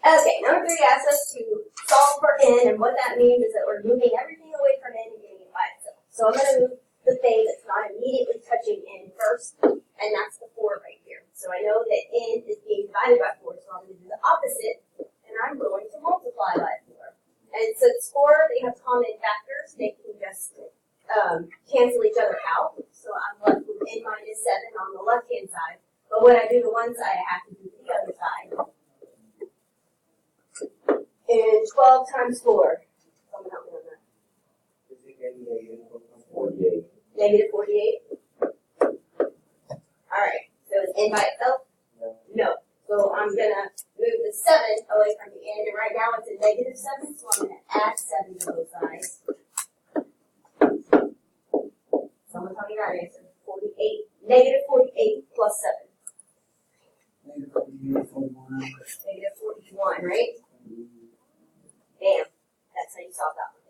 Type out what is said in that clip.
Okay, number 3 asks us to solve for n, and what that means is that we're moving everything away from n and getting it by itself. So I'm going to move the thing that's not immediately touching n first, and that's the 4 right here. So I know that n is being divided by 4, so I'm going to do the opposite, and I'm going to multiply by 4. And since 4, they have common factors, they can just cancel each other out. So I'm left with n minus 7 on the left-hand side. But when I do the one side, I have to do the other side. And 12 times 4. Someone help me on that. Is it getting -48? Negative 48. Alright, so is n by itself? No. So I'm going to move the 7 away from the end, and right now it's a negative 7, so I'm going to add 7 to both sides. Someone tell me that answer. 48. Negative 48 plus 7. -48, 41. Negative 41, right? Bam. That's how you solve that one.